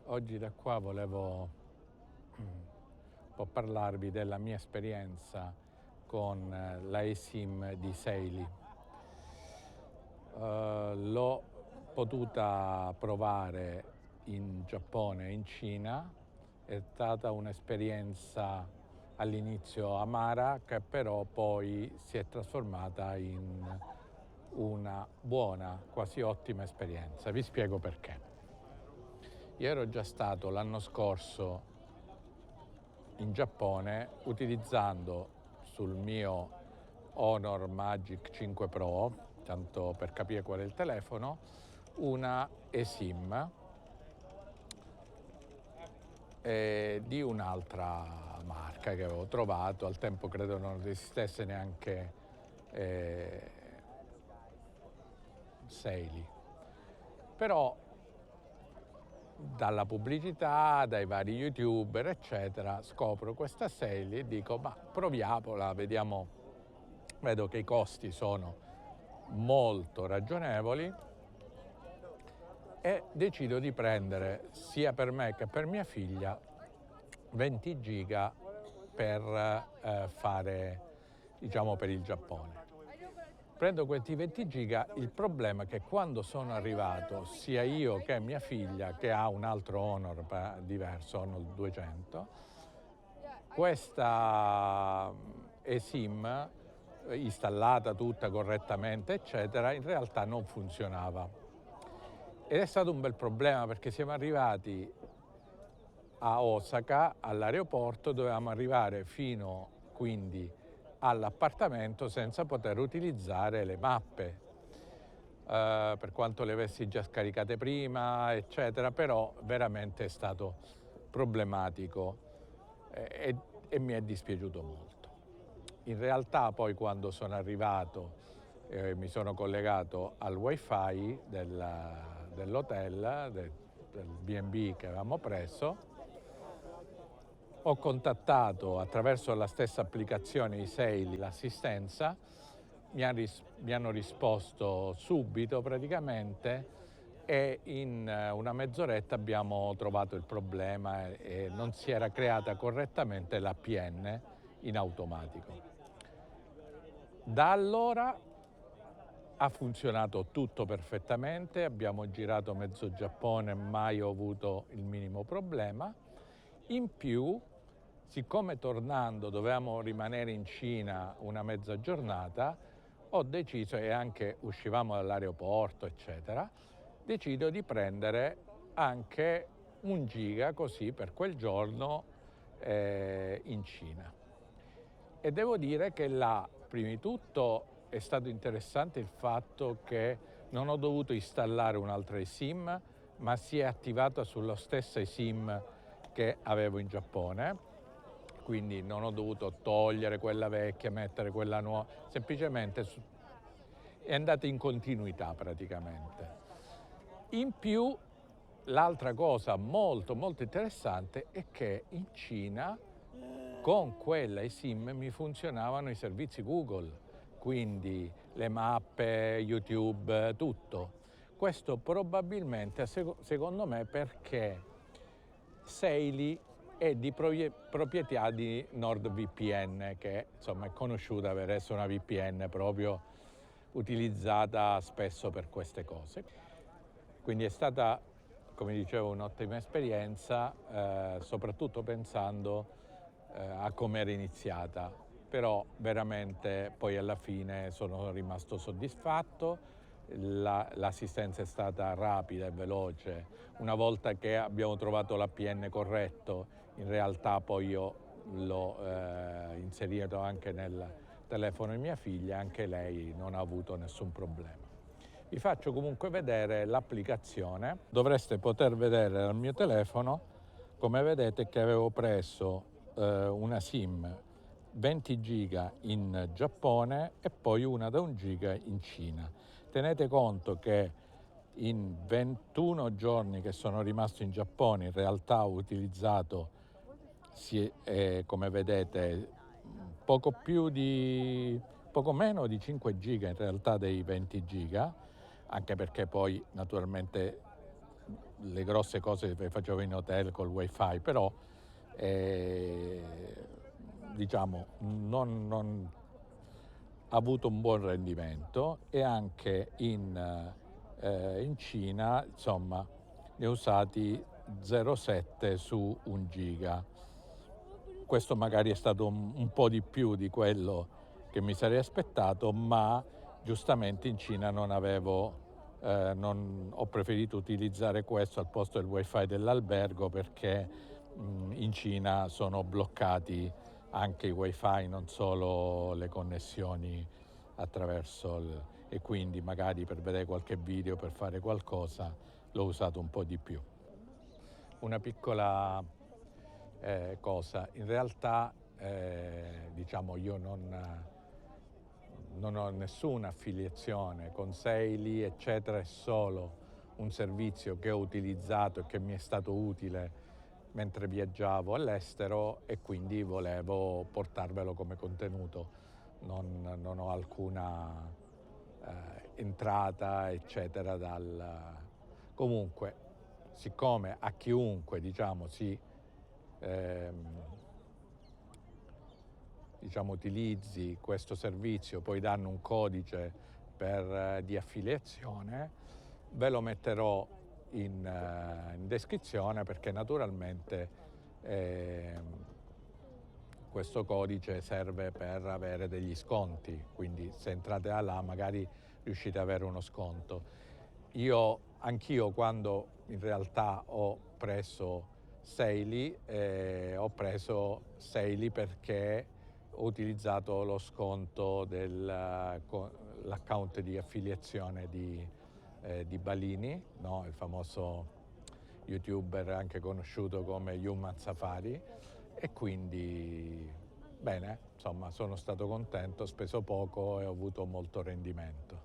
Oggi da qua volevo un po' parlarvi della mia esperienza con la eSIM di Seili. L'ho potuta provare in Giappone e in Cina, è stata un'esperienza all'inizio amara che però poi si è trasformata in una buona, quasi ottima esperienza. Vi spiego perché. Io ero già stato l'anno scorso in Giappone utilizzando sul mio Honor Magic 5 Pro, tanto per capire qual è il telefono, una eSIM di un'altra marca che avevo trovato, al tempo credo non esistesse neanche Seili. Però dalla pubblicità, dai vari youtuber eccetera, scopro questa Seili e dico ma proviamola, vediamo, vedo che i costi sono molto ragionevoli e decido di prendere sia per me che per mia figlia 20 giga per fare, diciamo, per il Giappone. Prendo questi 20 giga, il problema è che quando sono arrivato, sia io che mia figlia, che ha un altro Honor diverso, Honor 200, questa eSIM installata tutta correttamente, eccetera, in realtà non funzionava. Ed è stato un bel problema perché siamo arrivati a Osaka, all'aeroporto, dovevamo arrivare fino quindi all'appartamento senza poter utilizzare le mappe, per quanto le avessi già scaricate prima, eccetera, però veramente è stato problematico e mi è dispiaciuto molto. In realtà poi quando sono arrivato mi sono collegato al wifi dell'hotel, del B&B che avevamo preso. Ho contattato attraverso la stessa applicazione eSail l'assistenza, mi hanno risposto subito praticamente e in una mezz'oretta abbiamo trovato il problema e non si era creata correttamente l'APN in automatico. Da allora ha funzionato tutto perfettamente, abbiamo girato mezzo Giappone, mai ho avuto il minimo problema. In più, siccome tornando dovevamo rimanere in Cina una mezza giornata, ho deciso, e anche uscivamo dall'aeroporto, eccetera, decido di prendere anche 1 giga così per quel giorno in Cina. E devo dire che là, prima di tutto, è stato interessante il fatto che non ho dovuto installare un'altra eSIM, ma si è attivata sulla stessa eSIM che avevo in Giappone, quindi non ho dovuto togliere quella vecchia, mettere quella nuova, semplicemente è andata in continuità praticamente. In più, l'altra cosa molto interessante è che in Cina con quella eSIM mi funzionavano i servizi Google, quindi le mappe, YouTube, tutto. Questo probabilmente, secondo me, perché Seili è di proprietà di NordVPN, che insomma è conosciuta per essere una VPN proprio utilizzata spesso per queste cose. Quindi è stata, come dicevo, un'ottima esperienza, soprattutto pensando a come era iniziata, però veramente poi alla fine sono rimasto soddisfatto, l'assistenza è stata rapida e veloce. Una volta che abbiamo trovato l'APN corretto, in realtà poi io l'ho inserito anche nel telefono di mia figlia, anche lei non ha avuto nessun problema. Vi faccio comunque vedere l'applicazione, dovreste poter vedere dal mio telefono, come vedete, che avevo preso una SIM 20 giga in Giappone e poi una da 1 giga in Cina. Tenete conto che in 21 giorni che sono rimasto in Giappone in realtà ho utilizzato come vedete poco meno di 5 giga in realtà dei 20 giga, anche perché poi naturalmente le grosse cose le facevo in hotel col wifi, però diciamo non ha avuto un buon rendimento, e anche in Cina insomma ne ho usati 0,7 su 1 giga. Questo magari è stato un po' di più di quello che mi sarei aspettato, ma giustamente in Cina ho preferito utilizzare questo al posto del wifi dell'albergo, perché in Cina sono bloccati anche i wifi, non solo le connessioni e quindi magari per vedere qualche video, per fare qualcosa, l'ho usato un po' di più. Una piccola cosa, in realtà diciamo io non ho nessuna affiliazione con Seili, eccetera, è solo un servizio che ho utilizzato e che mi è stato utile mentre viaggiavo all'estero, e quindi volevo portarvelo come contenuto. Non ho alcuna entrata, eccetera, Comunque, siccome a chiunque, diciamo, utilizzi questo servizio, poi danno un codice di affiliazione, ve lo metterò in descrizione, perché naturalmente questo codice serve per avere degli sconti, quindi se entrate là magari riuscite ad avere uno sconto. Anch'io, quando in realtà ho preso Seili perché ho utilizzato lo sconto dell'account di affiliazione di Balini, no? Il famoso youtuber anche conosciuto come Human Safari, e quindi bene, insomma, sono stato contento, ho speso poco e ho avuto molto rendimento.